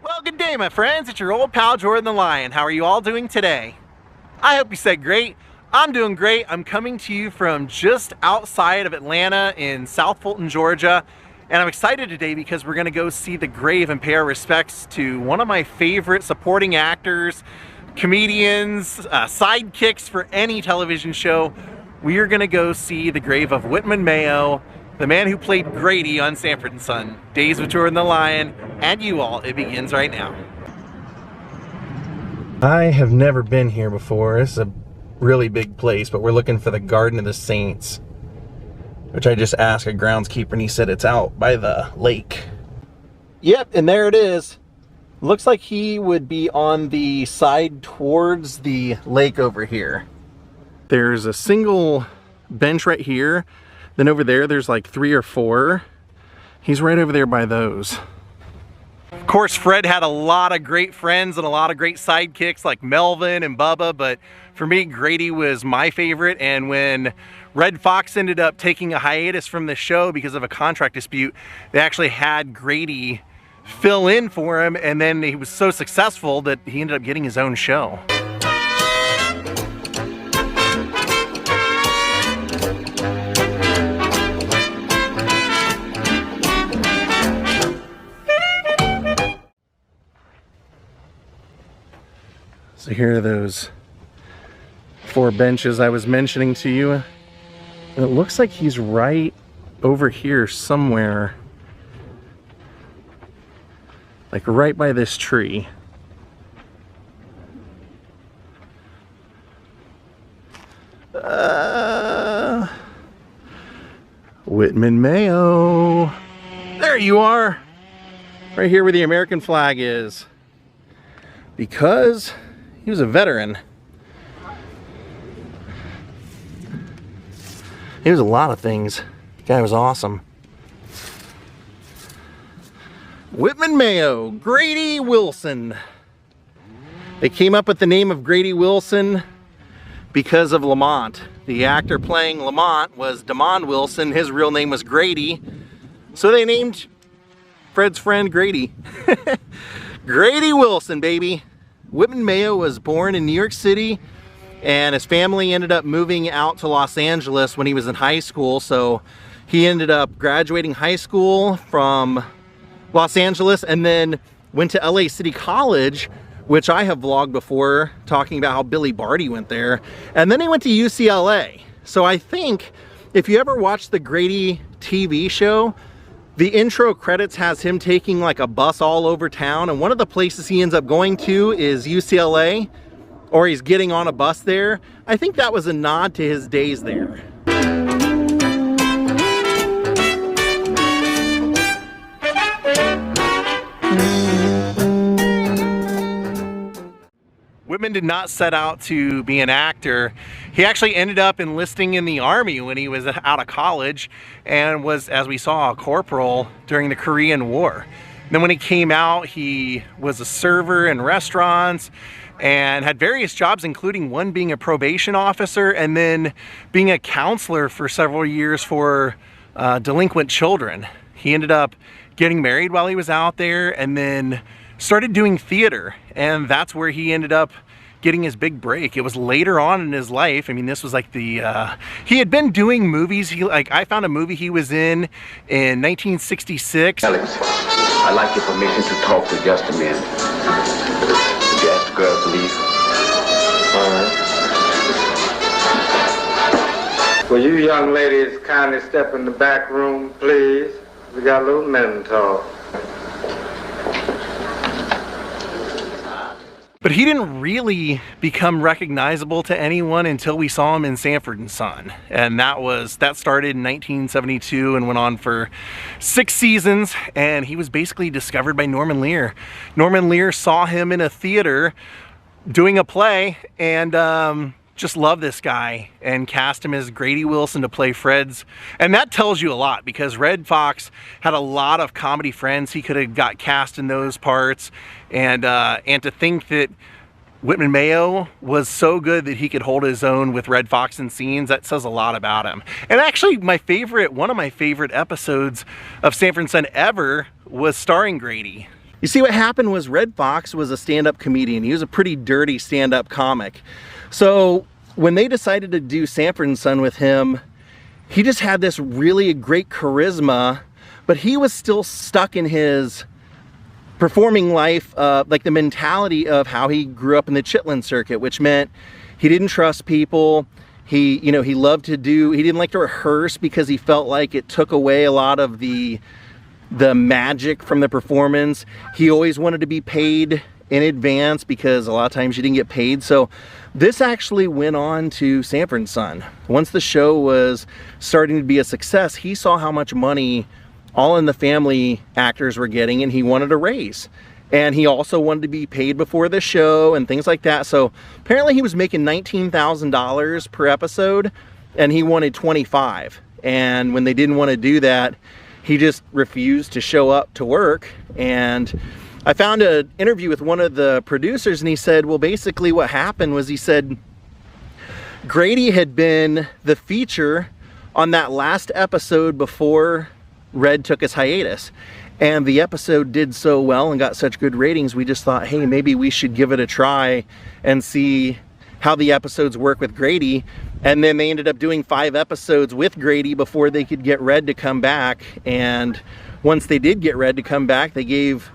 Well, good day, my friends. It's your old pal Jordan the Lion. How are you all doing today? I hope you said great. I'm doing great. I'm coming to you from just outside of Atlanta in South Fulton, Georgia. And I'm excited today because we're going to go see the grave and pay our respects to one of my favorite supporting actors, comedians, sidekicks for any television show. We are going to go see the grave of Whitman Mayo, the man who played Grady on Sanford and Son. Daze with Jordan the Lion, and you all. It begins right now. I have never been here before. This is a really big place, but we're looking for the Garden of the Saints, which I just asked a groundskeeper and he said it's out by the lake. Yep, and there it is. Looks like he would be on the side towards the lake over here. There's a single bench right here. Then over there, there's like 3 or 4. He's right over there by those. Of course, Fred had a lot of great friends and a lot of great sidekicks like Melvin and Bubba, but for me, Grady was my favorite. And when Red Fox ended up taking a hiatus from the show because of a contract dispute, they actually had Grady fill in for him, and then he was so successful that he ended up getting his own show. So here are those 4 benches I was mentioning to you. And it looks like he's right over here somewhere. Like right by this tree. Whitman Mayo. There you are. Right here where the American flag is. Because he was a veteran. He was a lot of things. The guy was awesome. Whitman Mayo, Grady Wilson. They came up with the name of Grady Wilson because of Lamont. The actor playing Lamont was Damon Wilson. His real name was Grady. So they named Fred's friend Grady. Grady Wilson, baby. Whitman Mayo was born in New York City, and his family ended up moving out to Los Angeles when he was in high school. So he ended up graduating high school from Los Angeles and then went to LA City College, which I have vlogged before, talking about how Billy Barty went there. And then he went to UCLA. So I think if you ever watched the Grady TV show, the intro credits has him taking like a bus all over town, and one of the places he ends up going to is UCLA, or he's getting on a bus there. I think that was a nod to his days there. Whitman did not set out to be an actor. He actually ended up enlisting in the Army when he was out of college and was, as we saw, a corporal during the Korean War. Then when he came out, he was a server in restaurants and had various jobs, including one being a probation officer and then being a counselor for several years for delinquent children. He ended up getting married while he was out there and then started doing theater, and that's where he ended up getting his big break. It was later on in his life. I mean, this was like the he had been doing movies. I found a movie he was in 1966. Alex, I'd like your permission to talk for just a minute. Would you ask the girl to leave? All right. Will you young ladies kindly step in the back room, please? We got a little men talk. But he didn't really become recognizable to anyone until we saw him in Sanford and Son. And that started in 1972 and went on for 6 seasons. And he was basically discovered by Norman Lear. Norman Lear saw him in a theater doing a play and just loved this guy and cast him as Grady Wilson to play Fred's. And that tells you a lot, because Red Fox had a lot of comedy friends. He could have got cast in those parts. And to think that Whitman Mayo was so good that he could hold his own with Red Fox in scenes, that says a lot about him. And actually one of my favorite episodes of Sanford and Son ever was starring Grady. You see, what happened was Red Fox was a stand-up comedian. He was a pretty dirty stand-up comic. So when they decided to do Sanford and Son with him, he just had this really great charisma, but he was still stuck in his performing life, like the mentality of how he grew up in the Chitlin circuit, which meant he didn't trust people. He loved to he didn't like to rehearse because he felt like it took away a lot of the magic from the performance. He always wanted to be paid in advance because a lot of times you didn't get paid. So this actually went on to Sanford and Son. Once the show was starting to be a success, he saw how much money All in the Family actors were getting, and he wanted a raise. And he also wanted to be paid before the show and things like that. So apparently he was making $19,000 per episode, and he wanted $25,000. And when they didn't want to do that, he just refused to show up to work. And I found an interview with one of the producers, and he said, well, basically what happened was, he said Grady had been the feature on that last episode before Red took his hiatus. And the episode did so well and got such good ratings, we just thought, hey, maybe we should give it a try and see how the episodes work with Grady. And then they ended up doing 5 episodes with Grady before they could get Red to come back. And once they did get Red to come back, they gave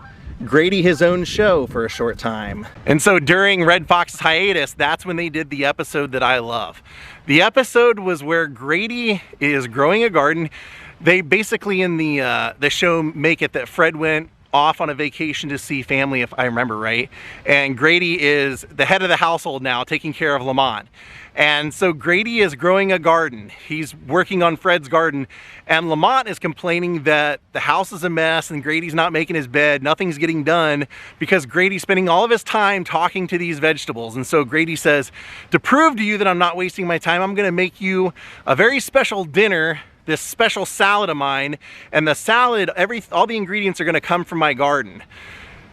Grady his own show for a short time. And so during Red Fox's hiatus, that's when they did the episode that I love. The episode was where Grady is growing a garden. They basically in the show make it that Fred went off on a vacation to see family, if I remember right. And Grady is the head of the household now, taking care of Lamont. And so Grady is growing a garden. He's working on Fred's garden, and Lamont is complaining that the house is a mess and Grady's not making his bed, nothing's getting done, because Grady's spending all of his time talking to these vegetables. And so Grady says, to prove to you that I'm not wasting my time, I'm gonna make you a very special dinner, this special salad of mine, and the salad, all the ingredients are gonna come from my garden.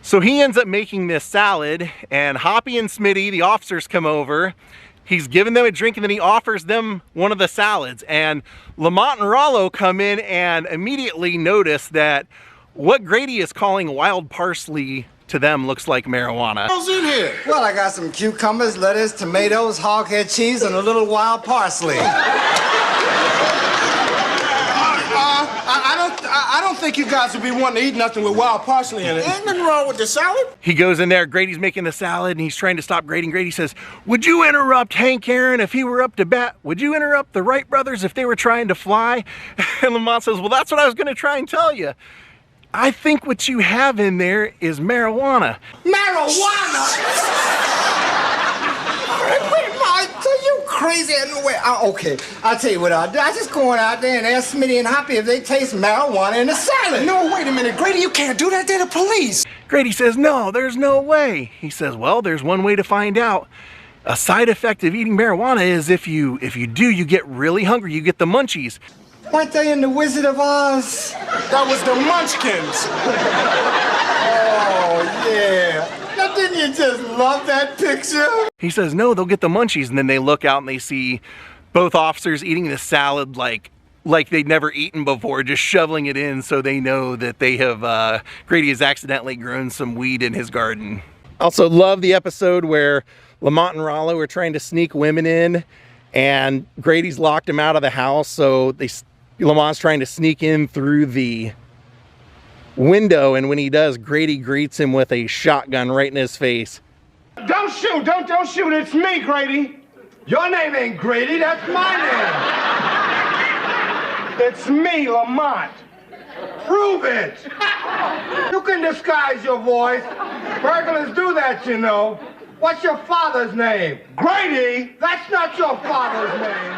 So he ends up making this salad, and Hoppy and Smitty, the officers, come over. He's giving them a drink, and then he offers them one of the salads. And Lamont and Rollo come in and immediately notice that what Grady is calling wild parsley to them looks like marijuana. What's in here? Well, I got some cucumbers, lettuce, tomatoes, hoghead cheese, and a little wild parsley. I don't think you guys would be wanting to eat nothing with wild parsley in it. Ain't nothing wrong with the salad. He goes in there, Grady's making the salad, and he's trying to stop Grady. And Grady says, would you interrupt Hank Aaron if he were up to bat? Would you interrupt the Wright brothers if they were trying to fly? And Lamont says, well, that's what I was going to try and tell you. I think what you have in there is marijuana. Marijuana? Wait, Mike, are you crazy? No way. Okay, I'll tell you what I'll do. I just go on out there and ask Smitty and Hoppy if they taste marijuana in the salad. No, wait a minute, Grady, you can't do that. They're the police. Grady says, no, there's no way. He says, well, there's one way to find out. A side effect of eating marijuana is if you do, you get really hungry. You get the munchies. Weren't they in The Wizard of Oz? That was the Munchkins. Oh, yeah. Now, didn't you just love that picture? He says, no, they'll get the munchies. And then they look out and they see both officers eating the salad like they'd never eaten before, just shoveling it in, so they know that they have, Grady has accidentally grown some weed in his garden. Also love the episode where Lamont and Rollo are trying to sneak women in, and Grady's locked him out of the house, so Lamont's trying to sneak in through the window, and when he does, Grady greets him with a shotgun right in his face. Don't shoot, don't shoot, it's me, Grady. Your name ain't Grady, that's my name. It's me, Lamont. Prove it. You can disguise your voice. Burglars do that, you know. What's your father's name? Grady? That's not your father's name.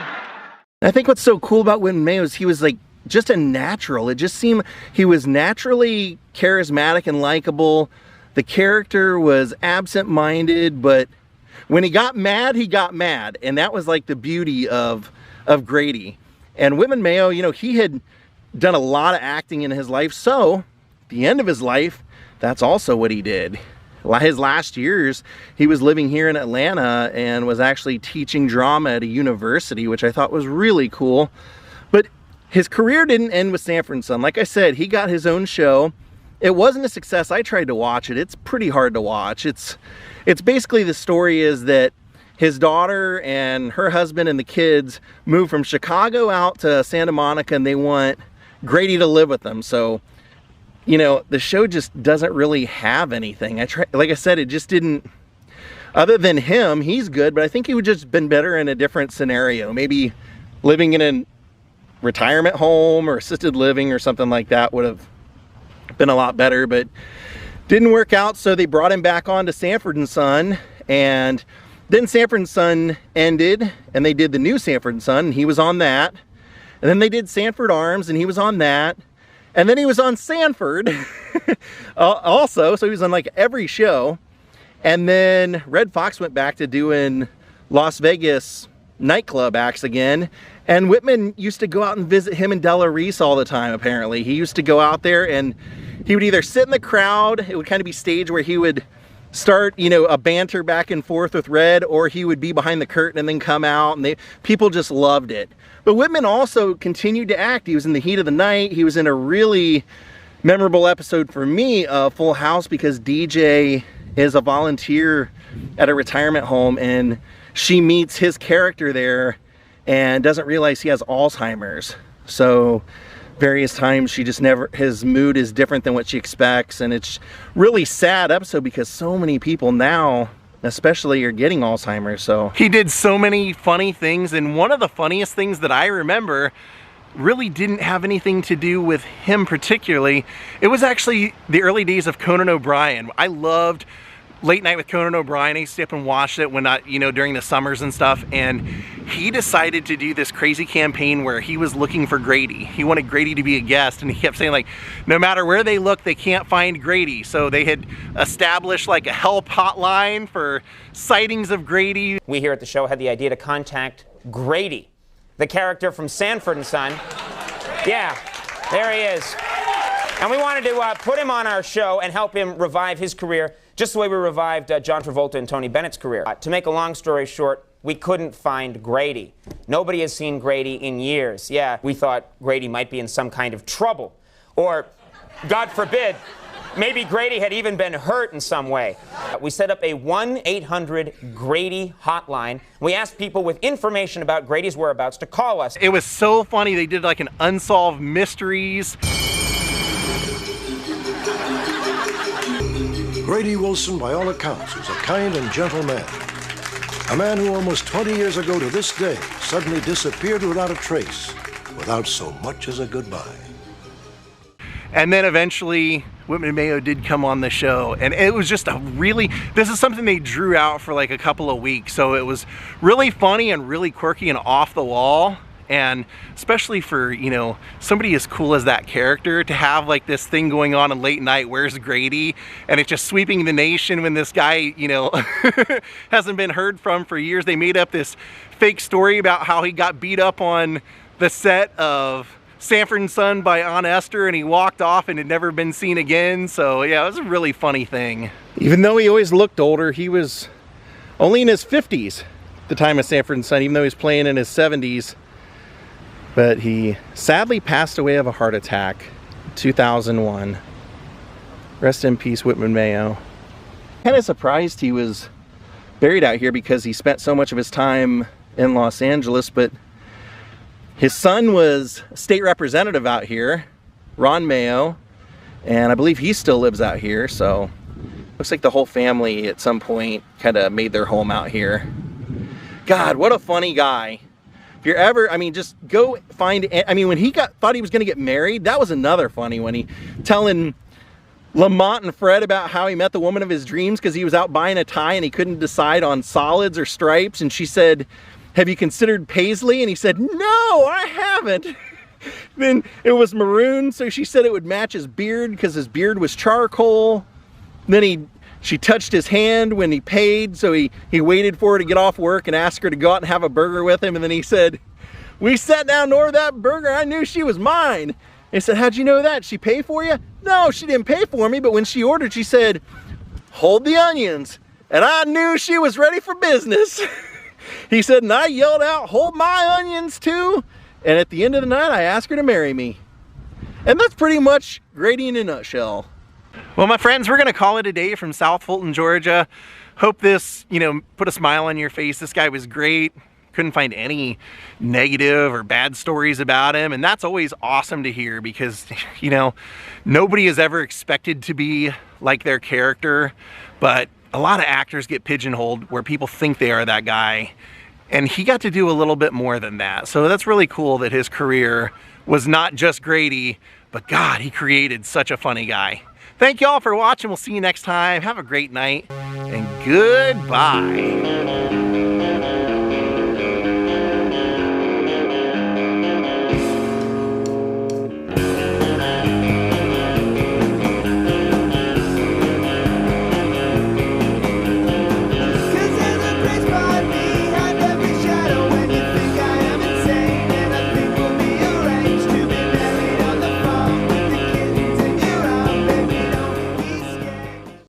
I think what's so cool about Whitman Mayo is he was like just a natural. It just seemed he was naturally charismatic and likable. The character was absent-minded, but when he got mad, and that was like the beauty of Grady. And Whitman Mayo, you know, he had done a lot of acting in his life, so at the end of his life, that's also what he did. His last years, he was living here in Atlanta and was actually teaching drama at a university, which I thought was really cool. But his career didn't end with Sanford and Son. Like I said, he got his own show, it wasn't a success. I tried to watch it. It's pretty hard to watch. It's basically, the story is that his daughter and her husband and the kids moved from Chicago out to Santa Monica, and they want Grady to live with them. So, you know, the show just doesn't really have anything. Like I said, it just didn't, other than him, he's good, but I think he would just been better in a different scenario. Maybe living in a retirement home or assisted living or something like that would have been a lot better, but didn't work out. So they brought him back on to Sanford and Son, and then Sanford and Son ended, and they did the new Sanford and Son, and he was on that. And then they did Sanford Arms, and he was on that. And then he was on Sanford also, so he was on like every show. And then Red Fox went back to doing Las Vegas nightclub acts again. And Whitman used to go out and visit him and Della Reese all the time, apparently. He used to go out there, and he would either sit in the crowd, it would kind of be staged where he would start, you know, a banter back and forth with Red, or he would be behind the curtain and then come out, and people just loved it. But Whitman also continued to act. He was in The Heat of the Night. He was in a really memorable episode for me of Full House, because DJ is a volunteer at a retirement home, and she meets his character there and doesn't realize he has Alzheimer's. So various times she just never, his mood is different than what she expects, and it's really sad episode because so many people now especially are getting Alzheimer's. So he did so many funny things, and one of the funniest things that I remember really didn't have anything to do with him particularly. It was actually the early days of Conan OBrien. I loved Late Night with Conan OBrien. I used to stay up and watched it when I, you know, during the summers and stuff, and he decided to do this crazy campaign where he was looking for Grady. He wanted Grady to be a guest, and he kept saying, like, no matter where they look, they can't find Grady. So they had established like a help hotline for sightings of Grady. We here at the show had the idea to contact Grady, the character from Sanford and Son. Yeah, there he is. And we wanted to put him on our show and help him revive his career, just the way we revived John Travolta and Tony Bennett's career. To make a long story short, we couldn't find Grady. Nobody has seen Grady in years. Yeah, we thought Grady might be in some kind of trouble. Or, God forbid, maybe Grady had even been hurt in some way. We set up a 1-800-GRADY hotline. We asked people with information about Grady's whereabouts to call us. It was so funny. They did like an unsolved mysteries. Grady Wilson, by all accounts, was a kind and gentle man. A man who almost 20 years ago to this day suddenly disappeared without a trace, without so much as a goodbye. And then eventually Whitman Mayo did come on the show, and it was just a really, this is something they drew out for like a couple of weeks, so it was really funny and really quirky and off the wall. And especially for, you know, somebody as cool as that character to have like this thing going on in Late Night, where's Grady? And it's just sweeping the nation when this guy, you know, hasn't been heard from for years. They made up this fake story about how he got beat up on the set of Sanford and Son by Aunt Esther, and he walked off and had never been seen again. So yeah, it was a really funny thing. Even though he always looked older, he was only in his 50s at the time of Sanford and Son, even though he was playing in his 70s. But he sadly passed away of a heart attack in 2001. Rest in peace, Whitman Mayo. Kind of surprised he was buried out here because he spent so much of his time in Los Angeles, but his son was a state representative out here, Ron Mayo, and I believe he still lives out here, so looks like the whole family at some point kind of made their home out here. God, what a funny guy. If you're ever, I mean, just go find, I mean, when he thought he was going to get married, that was another funny one. He telling Lamont and Fred about how he met the woman of his dreams because he was out buying a tie and he couldn't decide on solids or stripes. And she said, have you considered paisley? And he said, no, I haven't. Then it was maroon, so she said it would match his beard because his beard was charcoal. Then she touched his hand when he paid, so he waited for her to get off work and asked her to go out and have a burger with him. And then he said, we sat down to order that burger, I knew she was mine. And he said, how'd you know that? She pay for you? No, she didn't pay for me, but when she ordered, she said, hold the onions. And I knew she was ready for business. He said, and I yelled out, hold my onions too. And at the end of the night, I asked her to marry me. And that's pretty much Grady in a nutshell. Well, my friends, we're going to call it a day from South Fulton, Georgia. Hope this, put a smile on your face. This guy was great. Couldn't find any negative or bad stories about him. And that's always awesome to hear because, nobody is ever expected to be like their character. But a lot of actors get pigeonholed where people think they are that guy. And he got to do a little bit more than that. So that's really cool that his career was not just Grady, but God, he created such a funny guy. Thank you all for watching. We'll see you next time. Have a great night and goodbye.